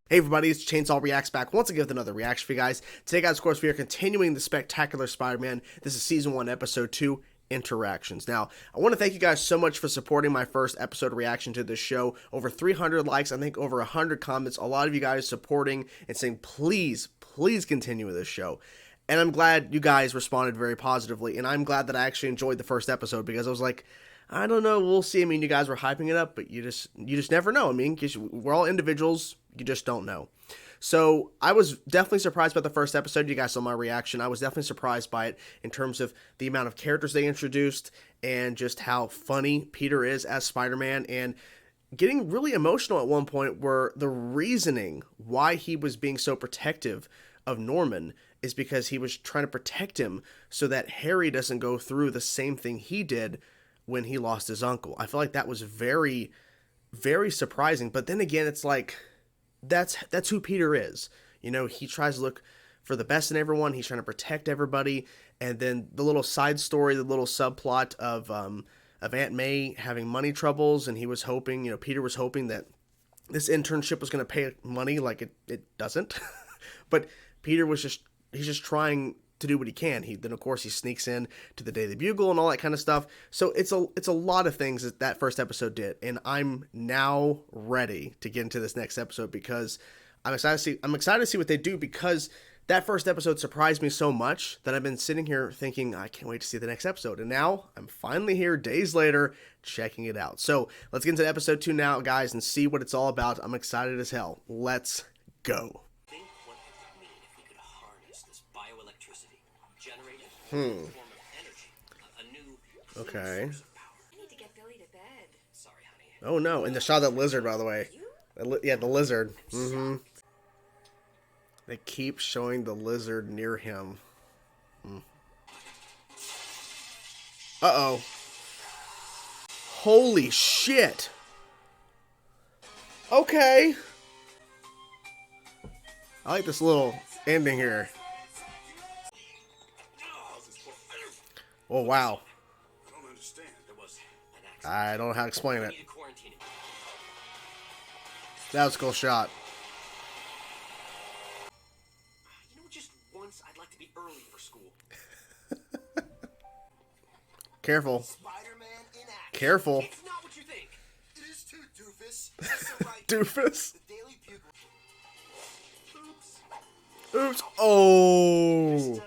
Hey everybody, it's Chainsaw Reacts back once again with another reaction for you guys. Today, guys, of course, we are continuing the Spectacular Spider-Man. This is Season 1, Episode 2, Interactions. Now, I want to thank you guys so much for supporting my first episode reaction to this show. Over 300 likes, I think over 100 comments. A lot of you guys supporting and saying, please, please continue with this show. And I'm glad you guys responded very positively. And I'm glad that I actually enjoyed the first episode because I was like, I don't know, we'll see. I mean, you guys were hyping it up, but you just never know. I mean, we're all individuals. You just don't know. So I was definitely surprised by the first episode. You guys saw my reaction. I was definitely surprised by it in terms of the amount of characters they introduced and just how funny Peter is as Spider-Man, and getting really emotional at one point where the reasoning why he was being so protective of Norman is because he was trying to protect him so that Harry doesn't go through the same thing he did when he lost his uncle. I feel like that was very, very surprising. But then again, it's like, that's who Peter is. You know, he tries to look for the best in everyone. He's trying to protect everybody. And then the little side story, the little subplot of Aunt May having money troubles, and he was hoping, you know, Peter was hoping that this internship was going to pay money, like it doesn't. But Peter was he's just trying to do what he can. Then of course he sneaks in to the Daily Bugle and all that kind of stuff. So it's a lot of things that first episode did, and I'm now ready to get into this next episode because I'm excited to see what they do, because that first episode surprised me so much that I've been sitting here thinking I can't wait to see the next episode, and now I'm finally here days later checking it out. So let's get into episode 2 now, guys, and see what it's all about. I'm excited as hell. Let's go. Okay. Oh no, and they shot that lizard, by the way. Yeah, the lizard. They keep showing the lizard near him. Uh-oh. Holy shit. Okay. I like this little ending here. Oh, wow. I don't know how to explain it. That was a cool shot. You know, just once I'd like to be early for school. Careful. Spider-Man in action. Careful. It's not what you think. It is too, doofus. Doofus. The Daily Bugle. Oops. Oops. Oh.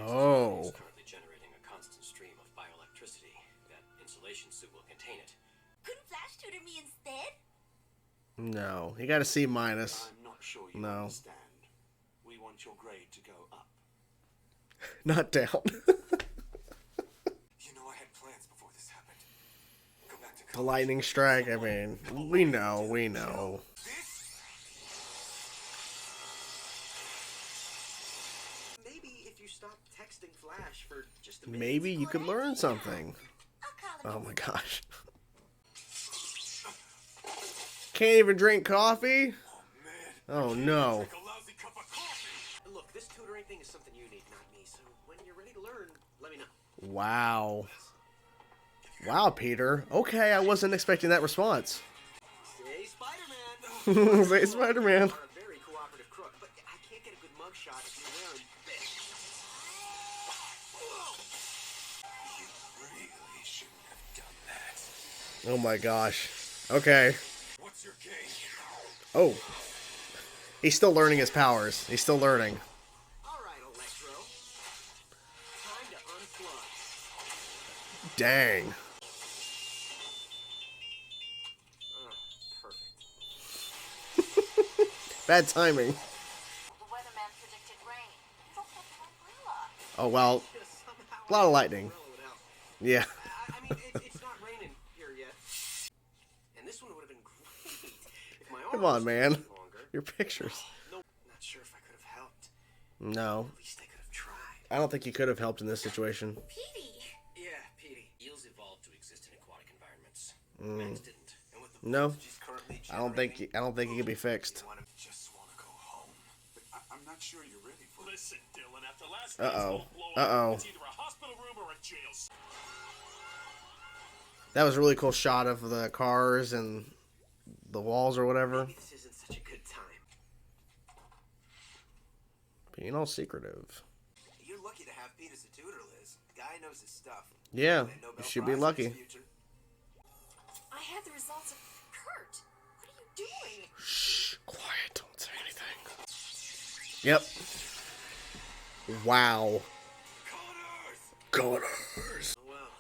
Oh. Currently generating a constant stream of bioelectricity. That insulation suit will contain it. Couldn't Flash tutor me instead? No, you got a C minus. I'm not sure you No. understand. We want your grade to go up. Not down. You know, I had plans before this happened. Go back to The lightning strike. I mean, we know. Maybe if you stop texting Flash for just a minute. Maybe you could learn something. I'll call Oh my gosh. Can't even drink coffee? Oh no. Like a lousy cup of coffee. Look, this tutoring thing is something you need, not me. So when you're ready to learn, let me know. Wow. Wow, Peter. Okay, I wasn't expecting that response. Say Spider-Man. Say Spider-Man. You are a very cooperative crook, but I can't get a good mugshot if you're wearing this. You really shouldn't have done that. Oh my gosh. Okay. What's your game? Oh. He's still learning his powers. He's still learning. All right, Electro. Time to unplug. Dang. Perfect. Bad timing. The weatherman predicted rain. Don't get an umbrella. Oh well. A lot of lightning. Yeah. I mean, it's not raining here yet. And this one would have been great if my arm Come on, was man. longer. Your pictures. No, not sure if I could have helped. No. At least I could have tried. I don't think you could have helped in this situation. Petey. Yeah, Petey. Eels evolved to exist in aquatic environments. Mans didn't. And with the No. voltages currently I don't think it can be fixed. Just want to go home. But I'm not sure you're ready for it. Listen, Dylan, after last Uh-oh. night's blow Uh-oh. it's either a hospital room or a jail. That was a really cool shot of the cars and the walls or whatever. Maybe this isn't such a good time. Being all secretive. You're lucky to have Pete as a tutor, Liz. The guy knows his stuff. Yeah, Win a Nobel you should be Prize in lucky. his future. I had the results of Kurt. What are you doing? Shh, quiet, don't say anything. Yep. Wow. Connors. Oh well.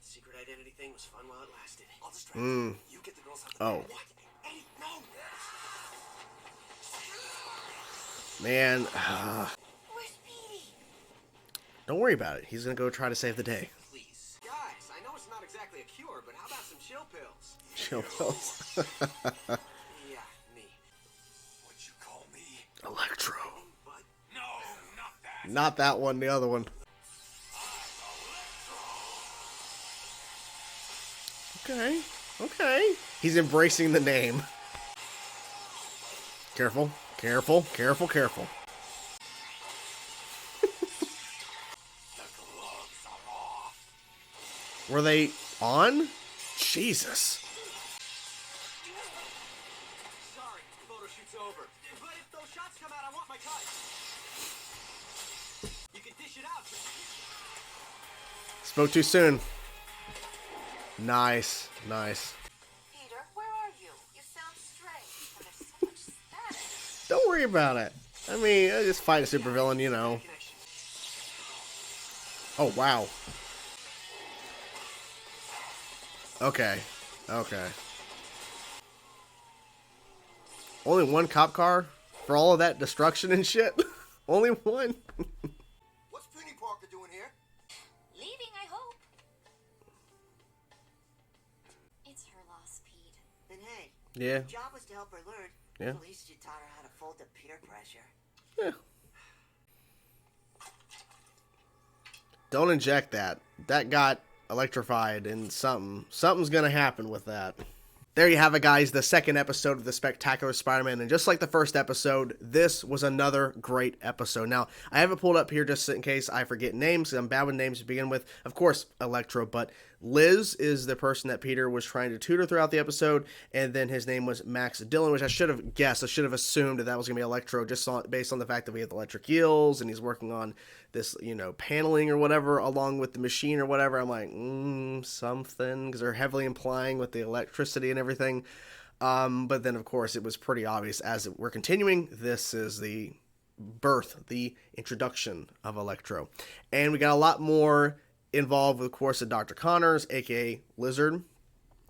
Secret identity thing was fun while it lasted. I'll distract Mm. you. You get the girls out the Oh. What? Eddie, no! Man, Where's Petey? don't worry about it. He's gonna go try to save the day. Please. Guys, I know it's not exactly a cure, but how about some chill pills? Chill pills. Yeah, me. What'd you call me? Electro. But No, not that. Not that one, the other one. Okay, okay. He's embracing the name. Careful, careful, careful, careful. The gloves are off. Were they on? Jesus. sorry, the photo shoot's over. But if those shots come out, I want my cut. You can dish it out. Spoke too soon. Nice, nice. Peter, where are you? You sound strange. And there's so much static. Don't worry about it. I mean, I just fight a supervillain, you know. Connection. Oh, wow. Okay, okay. Only one cop car for all of that destruction and shit? Only one? What's Penny Parker doing here? Leaving, I hope. It's her loss, Pete. Then hey, Yeah, your job was to help her learn. Yeah. At least you taught her how to fold the peer pressure. yeah. Don't inject that. That got electrified and something's gonna happen with that. There you have it, guys, the second episode of The Spectacular Spider-Man, and just like the first episode, this was another great episode. Now, I have it pulled up here just in case I forget names, because I'm bad with names to begin with. Of course, Electro, but Liz is the person that Peter was trying to tutor throughout the episode, and then his name was Max Dillon, which I should have guessed. I should have assumed that was going to be Electro, just based on the fact that we have the electric eels, and he's working on this, you know, paneling or whatever, along with the machine or whatever. I'm like, something, because they're heavily implying with the electricity and everything. But then, of course, it was pretty obvious as we're continuing. This is the birth, the introduction of Electro. And we got a lot more involved with, of course, of Dr. Connors, aka Lizard,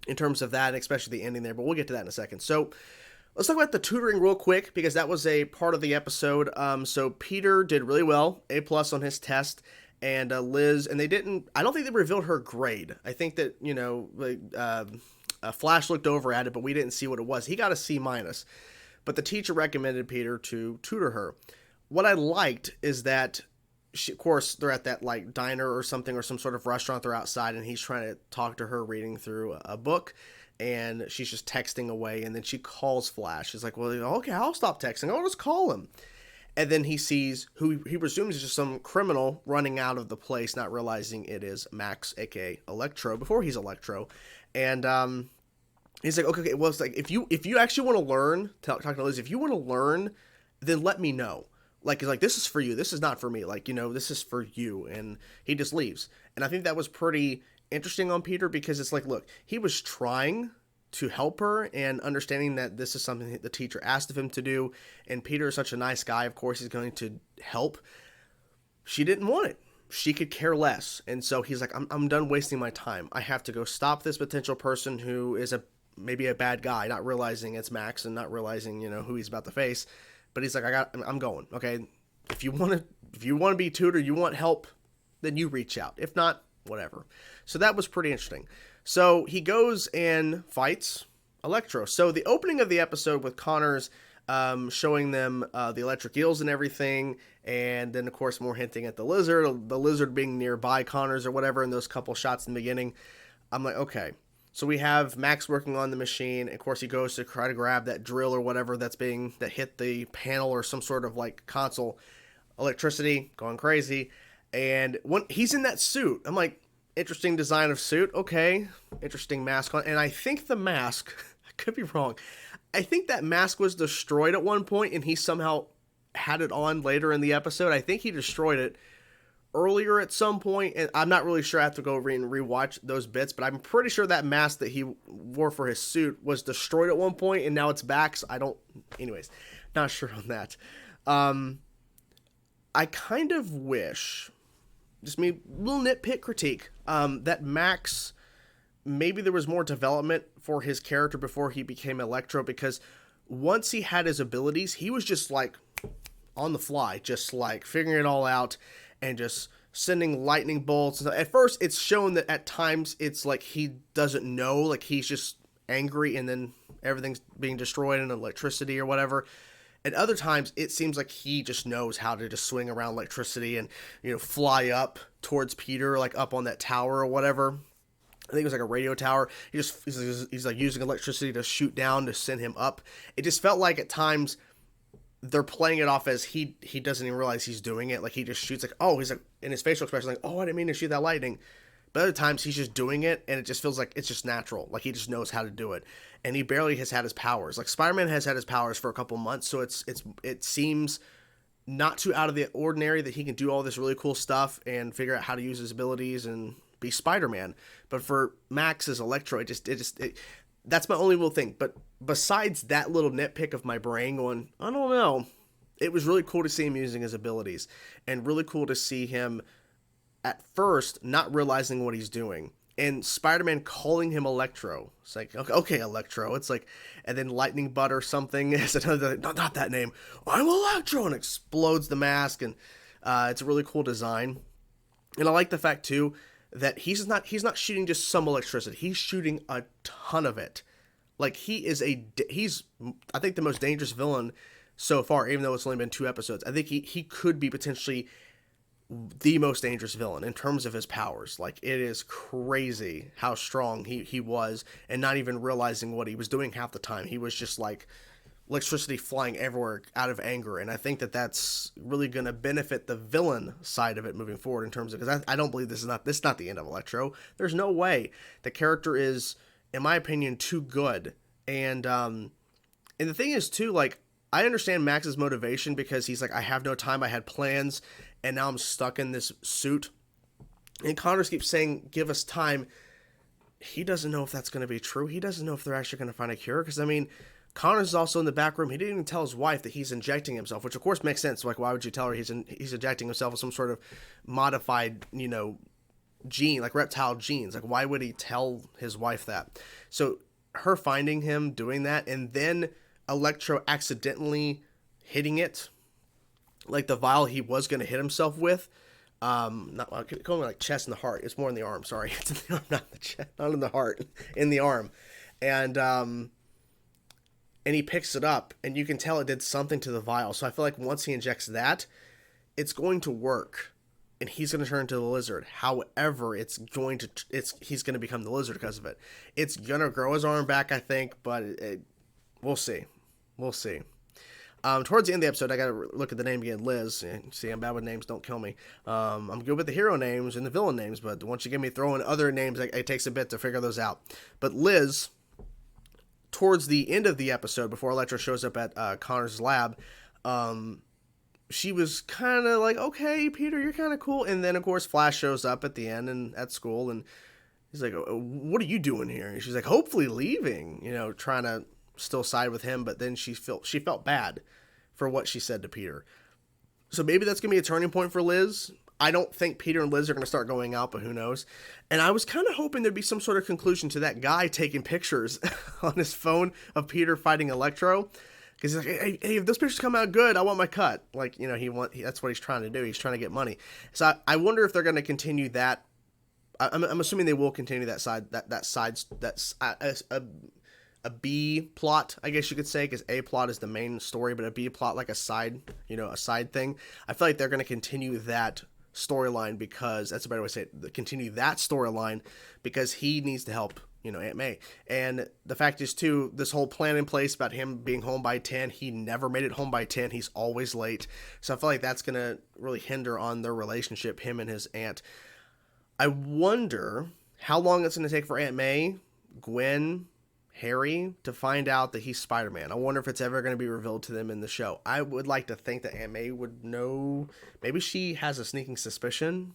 in terms of that, especially the ending there, but we'll get to that in a second. So let's talk about the tutoring real quick, because that was a part of the episode. So Peter did really well, A+ on his test, and Liz, and I don't think they revealed her grade. I think that, you know, Flash looked over at it, but we didn't see what it was. He got a C-, but the teacher recommended Peter to tutor her. What I liked is that of course, they're at that like diner or something, or some sort of restaurant. They're outside, and he's trying to talk to her, reading through a book, and she's just texting away. And then she calls Flash. She's like, "Well, okay, I'll stop texting. I'll just call him." And then he sees who he presumes is just some criminal running out of the place, not realizing it is Max, aka Electro, before he's Electro. And he's like, "Okay, well, it's like if you actually want to learn," talking to Liz, "if you want to learn, then let me know." Like, he's like, "This is for you. This is not for me. Like, you know, this is for you." And he just leaves. And I think that was pretty interesting on Peter, because it's like, look, he was trying to help her and understanding that this is something that the teacher asked of him to do. And Peter is such a nice guy. Of course, he's going to help. She didn't want it. She could care less. And so he's like, I'm done wasting my time. I have to go stop this potential person who is maybe a bad guy, not realizing it's Max and not realizing, you know, who he's about to face. But he's like, I'm going. Okay, if you want to be tutored, you want help, then you reach out. If not, whatever. So that was pretty interesting. So he goes and fights Electro. So the opening of the episode with Connors showing them the electric eels and everything, and then of course more hinting at the lizard being nearby Connors or whatever in those couple shots in the beginning. I'm like, okay. So we have Max working on the machine. Of course, he goes to try to grab that drill or whatever that hit the panel or some sort of like console. Electricity going crazy. And when he's in that suit, I'm like, interesting design of suit. Okay, interesting mask on. And I think the mask, could be wrong. I think that mask was destroyed at one point, and he somehow had it on later in the episode. I think he destroyed it earlier at some point, and I'm not really sure. I have to go over and rewatch those bits, but I'm pretty sure that mask that he wore for his suit was destroyed at one point, and now it's back. So I don't. Anyways, not sure on that. I kind of wish, just me, little nitpick critique, that Max, maybe there was more development for his character before he became Electro, because once he had his abilities, he was just like on the fly, just like figuring it all out and just sending lightning bolts. At first, it's shown that at times it's like he doesn't know, like he's just angry and then everything's being destroyed in electricity or whatever. At other times, it seems like he just knows how to just swing around electricity and, you know, fly up towards Peter, like up on that tower or whatever. I think it was like a radio tower. He's like using electricity to shoot down to send him up. It just felt like at times they're playing it off as he doesn't even realize he's doing it. Like he just shoots, like, oh, he's like, in his facial expression, like, oh, I didn't mean to shoot that lightning. But other times he's just doing it, and it just feels like it's just natural. Like he just knows how to do it, and he barely has had his powers. Like Spider-Man has had his powers for a couple months, so it seems not too out of the ordinary that he can do all this really cool stuff and figure out how to use his abilities and be Spider-Man. But for Max as Electro, that's my only little thing. But besides that little nitpick of my brain going, I don't know, it was really cool to see him using his abilities, and really cool to see him at first not realizing what he's doing, and Spider-Man calling him Electro. It's like, okay, Electro. It's like, and then Lightning Butt or something is another, not that name. I'm Electro, and explodes the mask, and it's a really cool design. And I like the fact too that he's not shooting just some electricity. He's shooting a ton of it. Like he's I think the most dangerous villain so far, even though it's only been 2 episodes. I think he could be potentially the most dangerous villain in terms of his powers. Like it is crazy how strong he was, and not even realizing what he was doing half the time. He was just like electricity flying everywhere out of anger, and I think that that's really going to benefit the villain side of it moving forward in terms of, because I don't believe this is not the end of Electro. There's no way. The character is, in my opinion, too good, and the thing is too, like, I understand Max's motivation because he's like, I have no time, I had plans, and now I'm stuck in this suit. And Connors keeps saying, give us time. He doesn't know if that's going to be true. He doesn't know if they're actually going to find a cure. Because, I mean, Connors is also in the back room. He didn't even tell his wife that he's injecting himself, which, of course, makes sense. Like, why would you tell her he's injecting himself with some sort of modified, you know, gene, like reptile genes? Like, why would he tell his wife that? So, her finding him doing that, and then Electro accidentally hitting it, like the vial he was going to hit himself with, not calling it like chest and the heart. It's more in the arm. Sorry, it's in the arm, not the chest, not in the heart, in the arm, and he picks it up, and you can tell it did something to the vial. So I feel like once he injects that, it's going to work, and he's going to turn into the lizard. However, he's going to become the lizard because of it. It's going to grow his arm back, I think, but we'll see. We'll see. Towards the end of the episode, I got to look at the name again, Liz. See, I'm bad with names, don't kill me. I'm good with the hero names and the villain names, but once you get me throwing other names, it takes a bit to figure those out. But Liz, towards the end of the episode, before Electro shows up at Connor's lab, she was kind of like, okay, Peter, you're kind of cool. And then, of course, Flash shows up at the end and at school, and he's like, what are you doing here? And she's like, hopefully leaving, you know, trying to still side with him, but then she felt bad for what she said to Peter. So maybe that's going to be a turning point for Liz. I don't think Peter and Liz are going to start going out, but who knows? And I was kind of hoping there'd be some sort of conclusion to that guy taking pictures on his phone of Peter fighting Electro. Because he's like, hey, if those pictures come out good, I want my cut. Like, you know, that's what he's trying to do. He's trying to get money. So I wonder if they're going to continue that. I'm assuming they will continue that side, that's a B plot, I guess you could say, because A plot is the main story, but a B plot, like a side thing. I feel like they're going to continue that storyline, because that's a better way to say it. Continue that storyline because he needs to help, you know, Aunt May. And the fact is too, this whole plan in place about him being home by 10, he never made it home by 10. He's always late. So I feel like that's going to really hinder on their relationship, him and his aunt. I wonder how long it's going to take for Aunt May, Gwen, Harry to find out that he's Spider-Man. I wonder if it's ever going to be revealed to them in the show. I would like to think that Aunt May would know. Maybe she has a sneaking suspicion.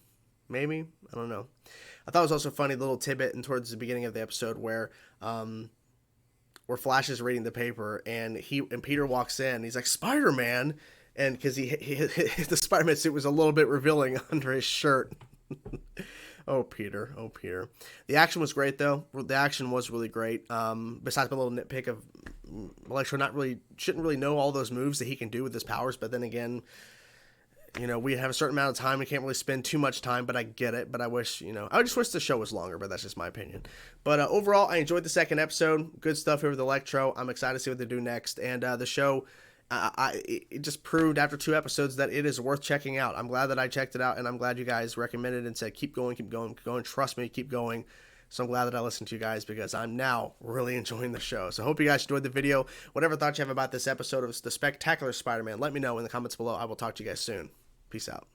Maybe. I don't know. I thought it was also funny, the little tidbit and towards the beginning of the episode where Flash is reading the paper and Peter walks in. He's like, Spider-Man. And because the Spider-Man suit was a little bit revealing under his shirt. Oh, Peter. Oh, Peter. The action was great, though. The action was really great. Besides my little nitpick of Electro shouldn't really know all those moves that he can do with his powers. But then again, you know, we have a certain amount of time. We can't really spend too much time, but I get it. But I wish, you know, I just wish the show was longer, but that's just my opinion. But overall, I enjoyed the second episode. Good stuff here with Electro. I'm excited to see what they do next. And the show, it just proved after 2 episodes that it is worth checking out. I'm glad that I checked it out, and I'm glad you guys recommended and said, keep going, keep going, keep going. Trust me, keep going. So I'm glad that I listened to you guys because I'm now really enjoying the show. So I hope you guys enjoyed the video. Whatever thoughts you have about this episode of The Spectacular Spider-Man, let me know in the comments below. I will talk to you guys soon. Peace out.